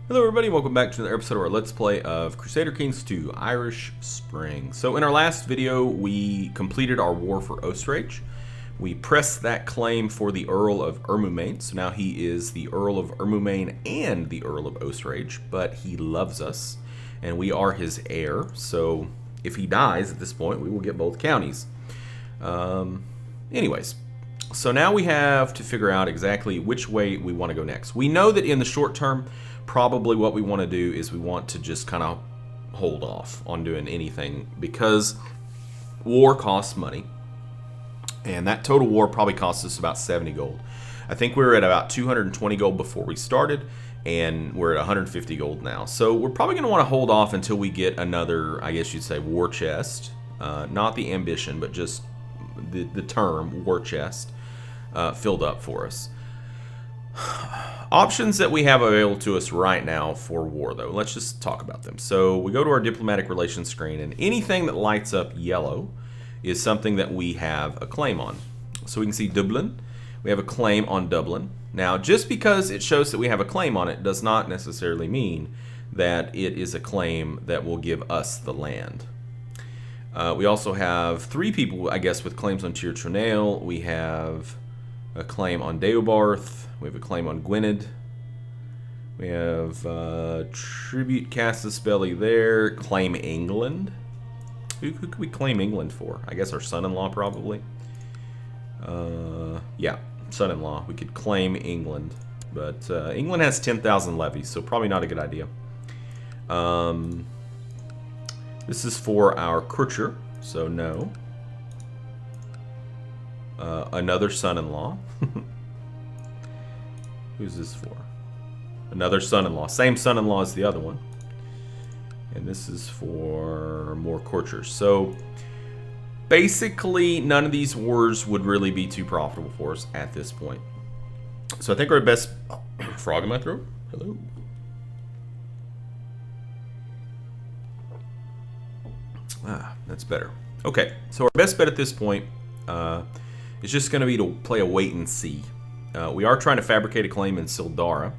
Hello everybody, welcome back to another episode of our Let's Play of Crusader Kings 2, Irish Spring. So in our last video, we completed our war for Ostrach. We pressed that claim for the Earl of Ermumain, so now he is the Earl of Ermumain and the Earl of Ostrach, but he loves us, and we are his heir, so if he dies at this point, we will get both counties. Anyways, so now we have to figure out exactly which way we want to go next. We know that in the short term, probably what we want to do is we want to just kind of hold off on doing anything because war costs money, and that total war probably cost us about 70 gold. I think we were at about 220 gold before we started, and we're at 150 gold now. So we're probably going to want to hold off until we get another, I guess you'd say, war chest. Not the ambition, but just the term war chest filled up for us. Options that we have available to us right now for war, though. Let's just talk about them. So we go to our diplomatic relations screen, and anything that lights up yellow is something that we have a claim on. So we can see Dublin. We have a claim on Dublin. Now, just because it shows that we have a claim on it does not necessarily mean that it is a claim that will give us the land. We also have 3 people, I guess, with claims on Tir Tronale. We have a claim on Deobarth. We have a claim on Gwynedd. We have Tribute Casus there. Claim England. Who could we claim England for? I guess our son-in-law, probably. Yeah, son-in-law. We could claim England. But England has 10,000 levies, so probably not a good idea. This is for our Kurcher, so no. Another son-in-law. Who's this for? Another son-in-law. Same son-in-law as the other one. And this is for more courtiers. So basically, none of these wars would really be too profitable for us at this point. So I think our best... Frog in my throat? Hello. That's better. Okay, so our best bet at this point is just going to be to play a wait and see. We are trying to fabricate a claim in Sildara.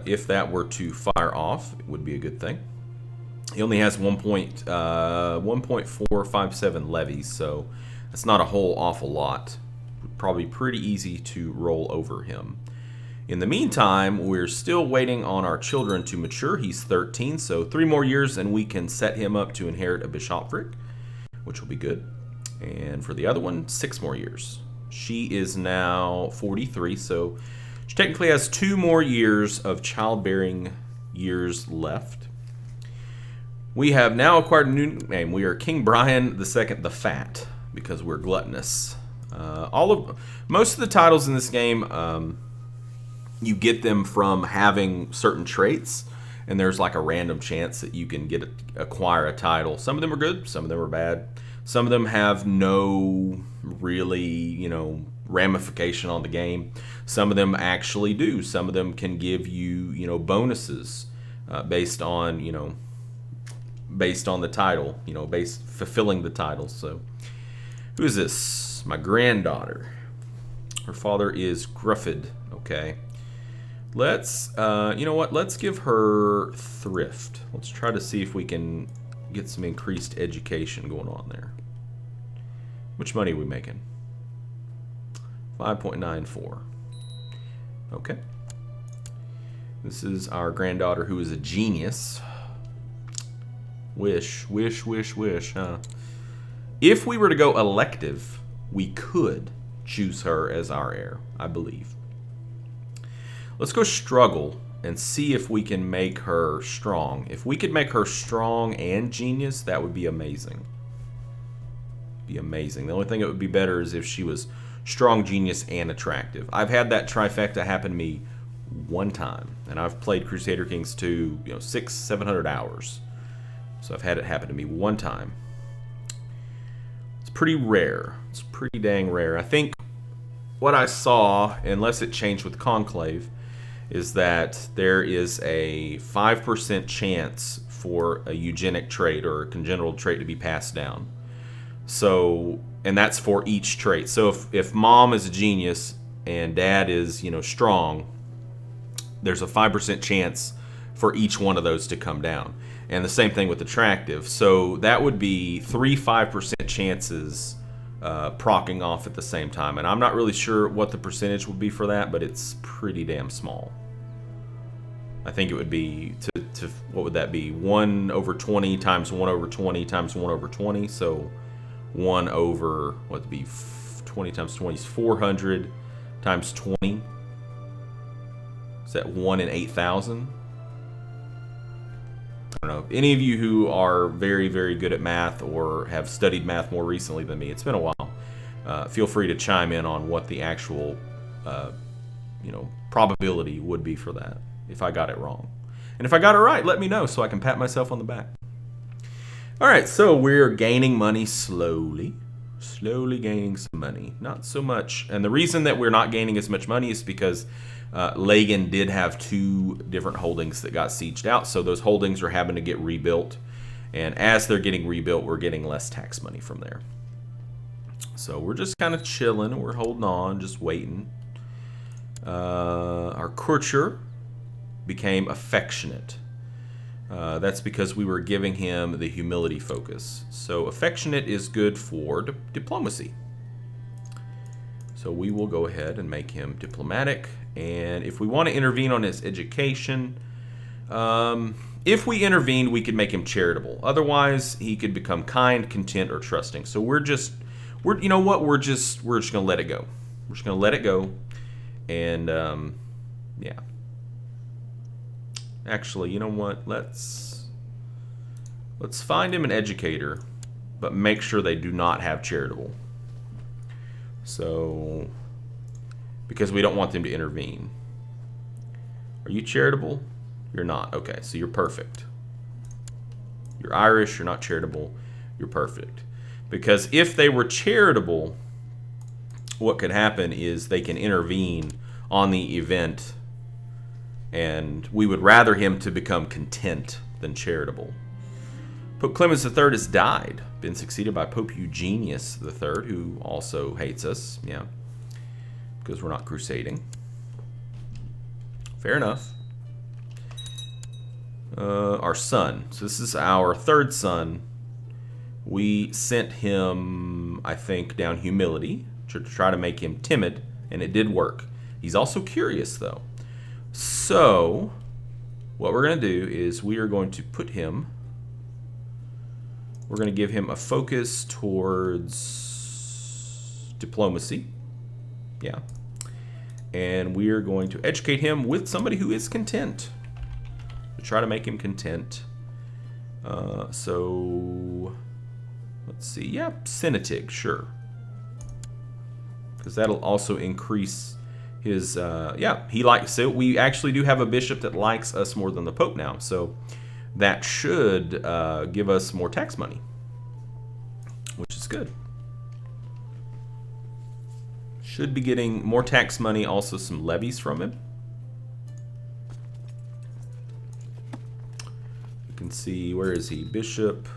If that were to fire off, it would be a good thing. He only has 1.457 levies, so that's not a whole awful lot. Probably pretty easy to roll over him. In the meantime, we're still waiting on our children to mature. He's 13, so 3 more years and we can set him up to inherit a bishopric, which will be good. And for the other one, 6 more years. She is now 43, so she technically has 2 more years of childbearing years left. We have now acquired a new name. We are King Brian II the Fat, because we're gluttonous. Most of the titles in this game, you get them from having certain traits, and there's like a random chance that you can acquire a title. Some of them are good, some of them are bad. Some of them have no really, ramification on the game. Some of them actually do. Some of them can give you, bonuses based on the title, fulfilling the title. So, who is this? My granddaughter. Her father is Gruffid. Okay. Let's, let's give her thrift. Let's try to see if we can get some increased education going on there. Which money are we making? 5.94. Okay. This is our granddaughter who is a genius. Wish, huh? If we were to go elective, we could choose her as our heir, I believe. Let's go struggle and see if we can make her strong. If we could make her strong and genius, that would be amazing. Be amazing. The only thing that would be better is if she was strong, genius, and attractive. I've had that trifecta happen to me one time, and I've played Crusader Kings 2, 600-700 hours. So I've had it happen to me one time. It's pretty rare. It's pretty dang rare. I think what I saw, unless it changed with Conclave, is that there is a 5% chance for a eugenic trait or a congenital trait to be passed down. So, and that's for each trait. So if mom is a genius and dad is, strong, there's a 5% chance for each one of those to come down. And the same thing with attractive. So that would be 5% chances procking off at the same time. And I'm not really sure what the percentage would be for that, but it's pretty damn small. I think it would be, what would that be? 1 over 20 times 1 over 20 times 1 over 20. So 1 over, what would be 20 times 20 is 400 times 20. Is that 1 in 8,000? I don't know. Any of you who are very, very good at math or have studied math more recently than me, it's been a while, feel free to chime in on what the actual probability would be for that if I got it wrong. And if I got it right, let me know so I can pat myself on the back. All right, so we're gaining money slowly gaining some money. Not so much. And the reason that we're not gaining as much money is because Lagan did have 2 different holdings that got sieged out, so those holdings are having to get rebuilt. And as they're getting rebuilt, we're getting less tax money from there. So we're just kind of chilling. We're holding on, just waiting. Our courtier became affectionate. That's because we were giving him the humility focus. So affectionate is good for diplomacy. So we will go ahead and make him diplomatic. And if we want to intervene on his education, if we intervene, we could make him charitable. Otherwise, he could become kind, content, or trusting. So we're just gonna let it go. We're just gonna let it go. And yeah. Actually, you know what? Let's find him an educator, but make sure they do not have charitable. So, because we don't want them to intervene. Are you charitable? You're not. Okay, so you're perfect. You're Irish, you're not charitable, you're perfect. Because if they were charitable, what could happen is they can intervene on the event, and we would rather him to become content than charitable. Pope Clemens III has died, been succeeded by Pope Eugenius III, who also hates us, yeah, because we're not crusading. Fair enough. Our son. So this is our 3rd son. We sent him, I think, down humility to try to make him timid, and it did work. He's also curious, though. So, what we're going to do is we are going to put him, we're going to give him a focus towards diplomacy. Yeah. And we are going to educate him with somebody who is content. To try to make him content. So, let's see. Yeah, Senatig, sure. Because that'll also increase his, yeah, he likes it. We actually do have a bishop that likes us more than the Pope now. So, that should give us more tax money. Which is good. Should be getting more tax money, also some levies from him. You can see, where is he? Bishop.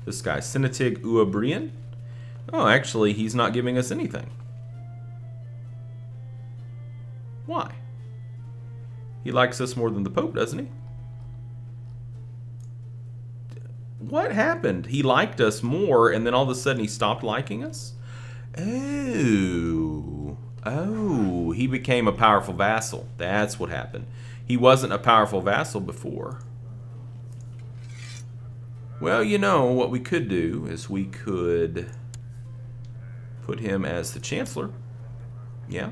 This guy, Senatig Uabrian. Oh, actually, he's not giving us anything. Why? He likes us more than the Pope, doesn't he? What happened? He liked us more, and then all of a sudden he stopped liking us? Oh, he became a powerful vassal. That's what happened. He wasn't a powerful vassal before. Well, you know, what we could do is we could put him as the chancellor. Yeah.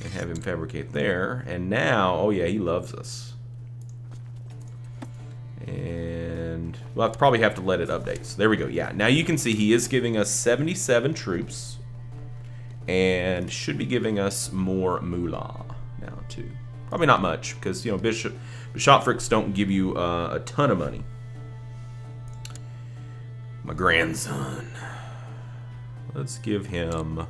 And have him fabricate there. And now, oh yeah, he loves us. And we'll probably have to let it update. So there we go. Yeah, now you can see he is giving us 77 troops. And should be giving us more moolah now too. Probably not much, because, you know, bishoprics don't give you a ton of money. My grandson. Let's give him...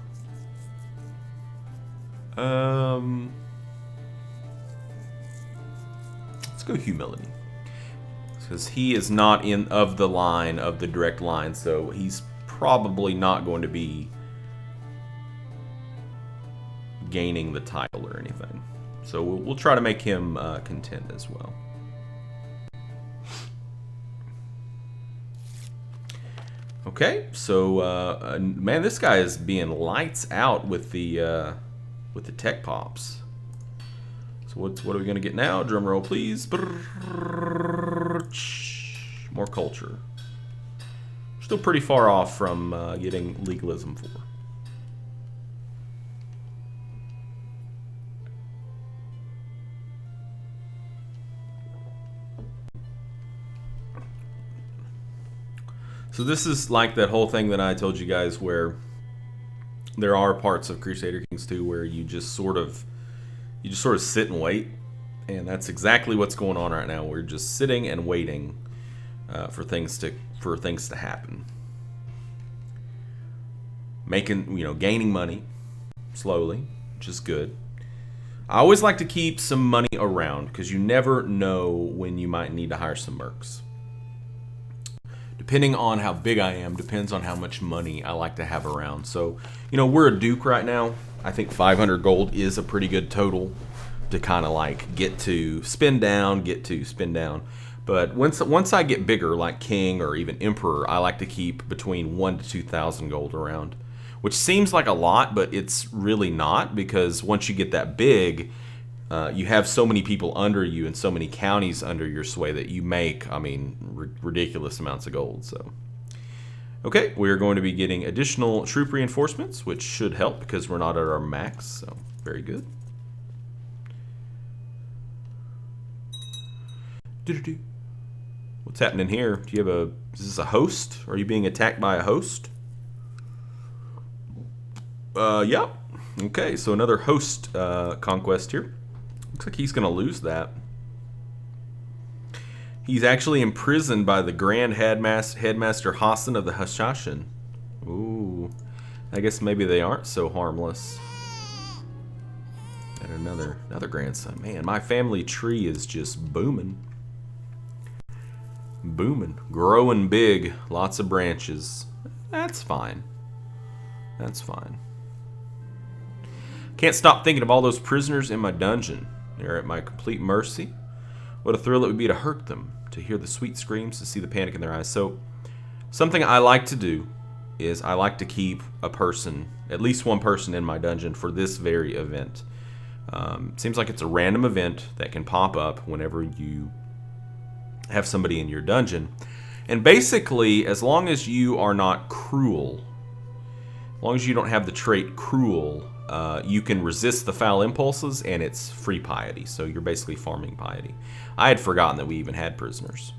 let's go humility. Because he is not of the direct line, so he's probably not going to be gaining the title or anything. So we'll try to make him content as well. Okay, so man, this guy is being lights out with the tech pops. So what are we gonna get now? Drum roll, please. More culture. Still pretty far off from getting legalism 4. So this is like that whole thing that I told you guys where there are parts of Crusader Kings 2 where you just sort of sit and wait, and that's exactly what's going on right now. We're just sitting and waiting for things to happen. Gaining money slowly, which is good. I always like to keep some money around because you never know when you might need to hire some mercs. Depending on how big I am, depends on how much money I like to have around. So, we're a duke right now. I think 500 gold is a pretty good total to kind of like get to spend down. But once I get bigger, like king or even emperor, I like to keep between 1,000 to 2,000 gold around, which seems like a lot, but it's really not, because once you get that big, you have so many people under you and so many counties under your sway that you make, ridiculous amounts of gold. So, okay, we're going to be getting additional troop reinforcements, which should help because we're not at our max. So, very good. What's happening here? Do you have is this a host? Are you being attacked by a host? Yeah. Okay, so another host conquest here. Looks like he's going to lose that. He's actually imprisoned by the Grand Headmaster Hassan of the Hashashin. Ooh. I guess maybe they aren't so harmless. And another grandson. Man, my family tree is just booming. Booming. Growing big. Lots of branches. That's fine. That's fine. Can't stop thinking of all those prisoners in my dungeon. They're at my complete mercy. What a thrill it would be to hurt them, to hear the sweet screams, to see the panic in their eyes. So, something I like to do is I like to keep a person, at least one person in my dungeon for this very event. Seems like it's a random event that can pop up whenever you have somebody in your dungeon. And basically, as long as you are not cruel, as long as you don't have the trait cruel, you can resist the foul impulses, and it's free piety. So you're basically farming piety. I had forgotten that we even had prisoners.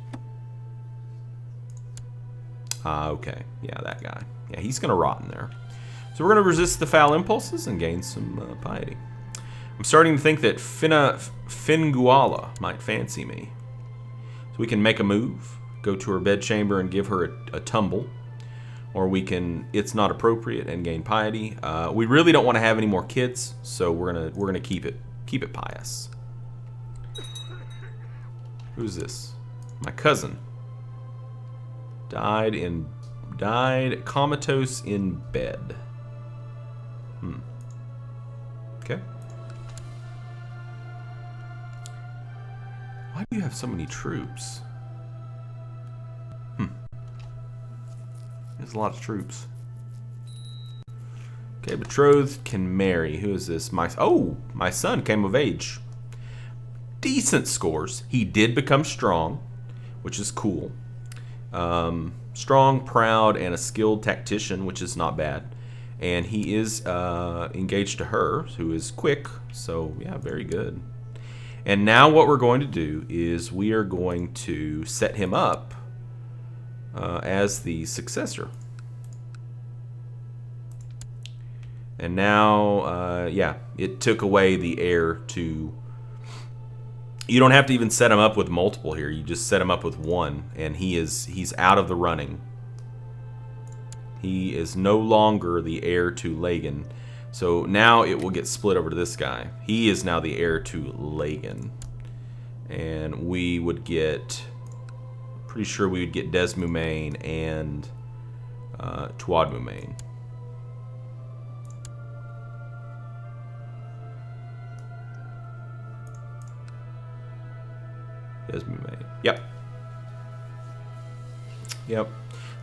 Okay. Yeah, that guy. Yeah, he's going to rot in there. So we're going to resist the foul impulses and gain some piety. I'm starting to think that Finguala might fancy me. So we can make a move, go to her bedchamber and give her a tumble. Or we can, it's not appropriate, and gain piety. We really don't want to have any more kids, so we're gonna keep it pious. Who's this? My cousin. Died comatose in bed. Okay. Why do you have so many troops? There's a lot of troops. Okay, betrothed can marry. Who is this? My son came of age. Decent scores. He did become strong, which is cool. Strong, proud, and a skilled tactician, which is not bad. And he is engaged to her, who is quick. So, yeah, very good. And now what we're going to do is we are going to set him up as the successor. And now, yeah, it took away the heir to... You don't have to even set him up with multiple here. You just set him up with one, and he's out of the running. He is no longer the heir to Lagan. So now it will get split over to this guy. He is now the heir to Lagan. And we would get... Pretty sure we would get Desmumain and Tuadmumain. Has been made. Yep. Yep.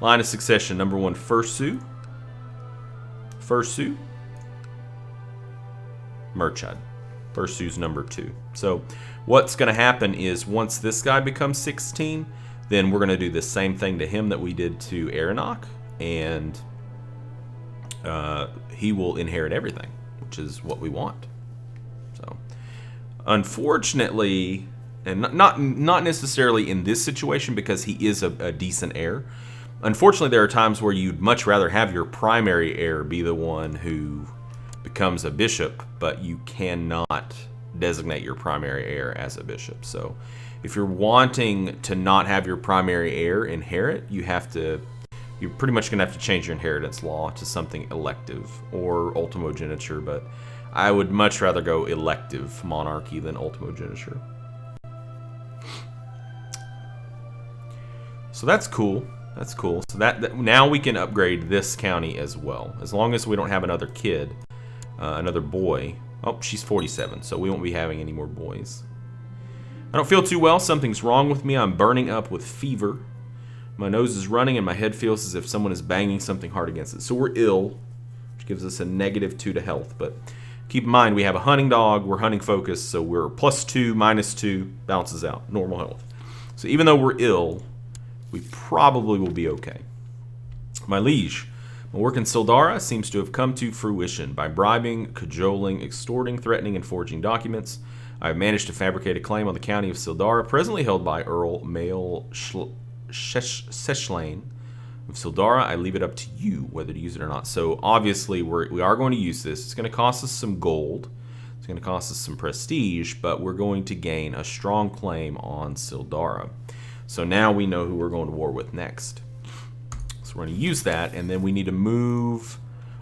Line of succession. Number 1, Fursu. Fursu. Merchad. Fursu's number 2. So what's going to happen is once this guy becomes 16, then we're going to do the same thing to him that we did to Aranok, and he will inherit everything, which is what we want. So unfortunately, and not necessarily in this situation because he is a decent heir. Unfortunately, there are times where you'd much rather have your primary heir be the one who becomes a bishop, but you cannot designate your primary heir as a bishop. So if you're wanting to not have your primary heir inherit, you're pretty much going to have to change your inheritance law to something elective or ultimogeniture, but I would much rather go elective monarchy than ultimogeniture. So that's cool. That's cool. So that now we can upgrade this county as well, as long as we don't have another kid, another boy. Oh, she's 47, so we won't be having any more boys. I don't feel too well. Something's wrong with me. I'm burning up with fever. My nose is running and my head feels as if someone is banging something hard against it. So we're ill, which gives us a -2 to health. But keep in mind, we have a hunting dog. We're hunting focused, so we're +2, -2, balances out. Normal health. So even though we're ill, we probably will be okay. My liege, my work in Sildara seems to have come to fruition. By bribing, cajoling, extorting, threatening, and forging documents, I have managed to fabricate a claim on the county of Sildara, presently held by Earl Mael Sechlain of Sildara. I leave it up to you whether to use it or not. So obviously we are going to use this. It's going to cost us some gold. It's going to cost us some prestige, but we're going to gain a strong claim on Sildara. So now we know who we're going to war with next. So we're going to use that, and then we need to move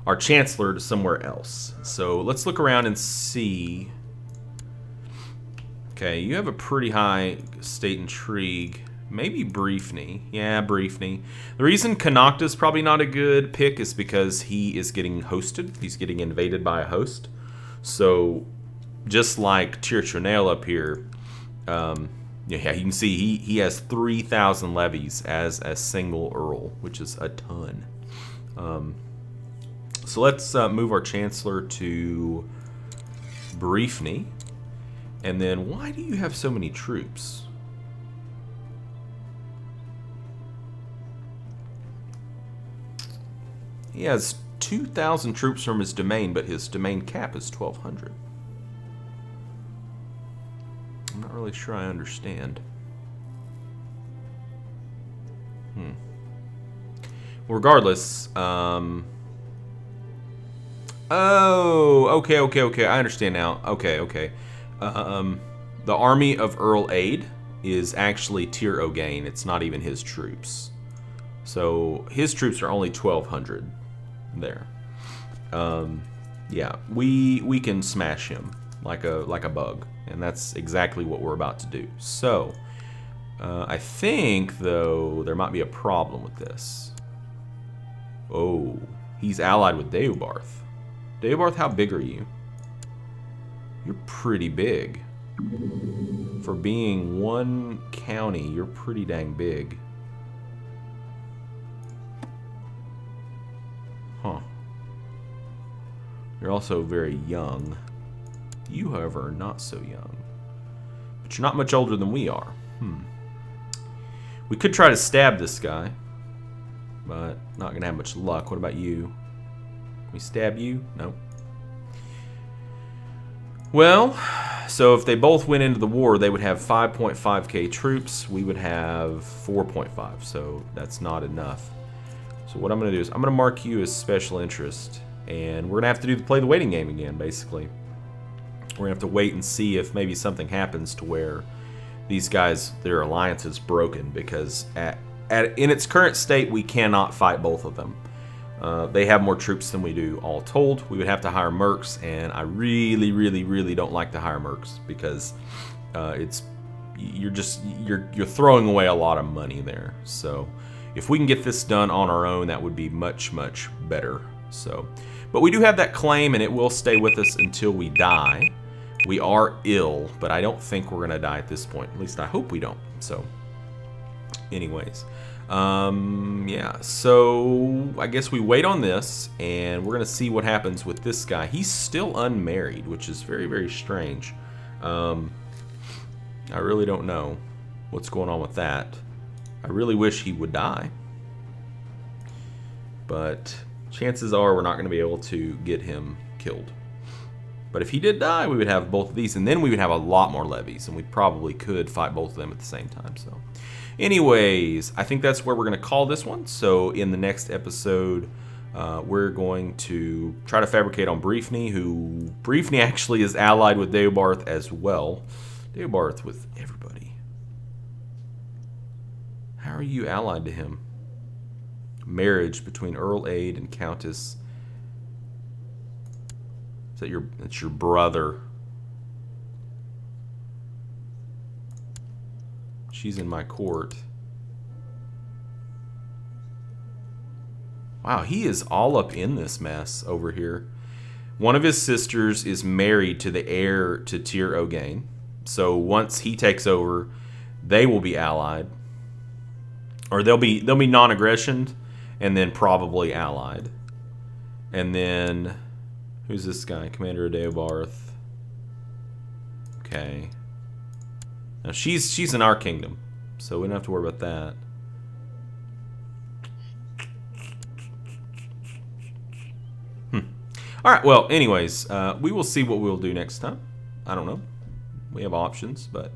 our chancellor to somewhere else. So let's look around and see. Okay, you have a pretty high state intrigue. Maybe Briefney. Yeah, Briefney. The reason Connacht's probably not a good pick is because he is getting hosted. He's getting invaded by a host. So just like Tirchonale up here, yeah, you can see he has 3,000 levies as a single earl, which is a ton. So let's move our chancellor to Briefney. And then why do you have so many troops? He has 2,000 troops from his domain, but his domain cap is 1,200. I'm not really sure I understand. Well, regardless, oh, okay, I understand now. Okay. The army of Earl Aid is actually Tir Ogain. It's not even his troops. So his troops are only 1,200 there. Yeah, we can smash him like a bug, and that's exactly what we're about to do. So I think though there might be a problem with this. Oh, he's allied with Deobarth. Deobarth, how big are you? You're pretty big. For being one county, you're pretty dang big. Huh. You're also very young. You, however, are not so young. But you're not much older than we are. We could try to stab this guy, but not going to have much luck. What about you? Can we stab you? No. Well, so if they both went into the war, they would have 5.5k troops. We would have 4.5, so that's not enough. So what I'm going to do is I'm going to mark you as special interest, and we're going to have to play the waiting game again, basically. We're going to have to wait and see if maybe something happens to where these guys, their alliance is broken, because in its current state, we cannot fight both of them. They have more troops than we do, all told. We would have to hire mercs, and I really don't like to hire mercs because you're throwing away a lot of money there. So if we can get this done on our own, that would be much better. So, but we do have that claim, and it will stay with us until we die. We are ill, but I don't think we're going to die at this point. At least I hope we don't. So, anyways. Yeah, so I guess we wait on this, and we're going to see what happens with this guy. He's still unmarried, which is very, very strange. I really don't know what's going on with that. I really wish he would die. But chances are we're not going to be able to get him killed. But if he did die, we would have both of these, and then we would have a lot more levies, and we probably could fight both of them at the same time. So, anyways, I think that's where we're going to call this one. So in the next episode, we're going to try to fabricate on Briefni, who Briefni actually is allied with Deobarth as well. Deobarth with everybody. How are you allied to him? Marriage between Earl Aid and Countess. That's your brother. She's in my court. Wow, he is all up in this mess over here. One of his sisters is married to the heir to Tyr Ogain. So once he takes over, they will be allied. Or they'll be non-aggression and then probably allied. And then who's this guy? Commander of Deobarth. Okay. Now she's in our kingdom, so we don't have to worry about that. All right. Well, anyways, we will see what we'll do next time. I don't know. We have options, but I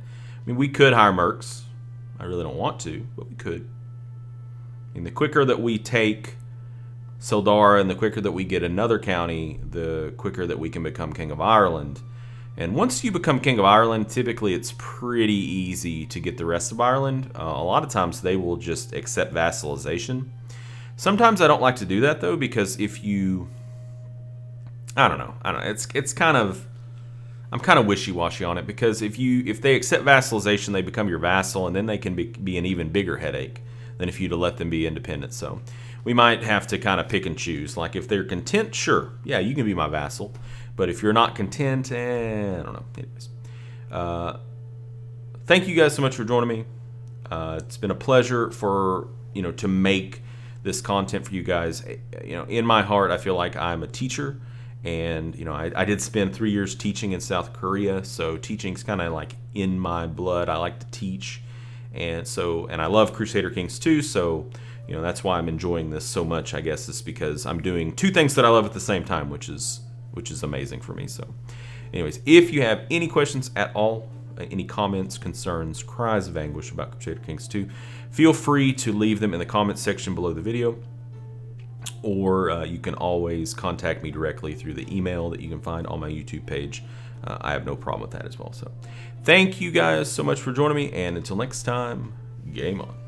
mean, we could hire mercs. I really don't want to, but we could. And the quicker that we take Sildara and the quicker that we get another county, the quicker that we can become King of Ireland. And once you become King of Ireland, typically it's pretty easy to get the rest of Ireland. A lot of times they will just accept vassalization. Sometimes I don't like to do that though, because if you, I don't know. It's kind of, I'm kind of wishy-washy on it, because if they accept vassalization, they become your vassal, and then they can be an even bigger headache than if you'd have let them be independent. So we might have to kind of pick and choose. Like if they're content, sure, yeah, you can be my vassal. But if you're not content, I don't know. Anyways, thank you guys so much for joining me. It's been a pleasure to make this content for you guys. In my heart, I feel like I'm a teacher, and I did spend 3 years teaching in South Korea, so teaching's kind of like in my blood. I like to teach, and I love Crusader Kings too. So that's why I'm enjoying this so much. I guess is because I'm doing two things that I love at the same time, which is amazing for me. So anyways, if you have any questions at all, any comments, concerns, cries of anguish about Crusader Kings 2, feel free to leave them in the comments section below the video, or you can always contact me directly through the email that you can find on my YouTube page. I have no problem with that as well. So thank you guys so much for joining me, and until next time, game on.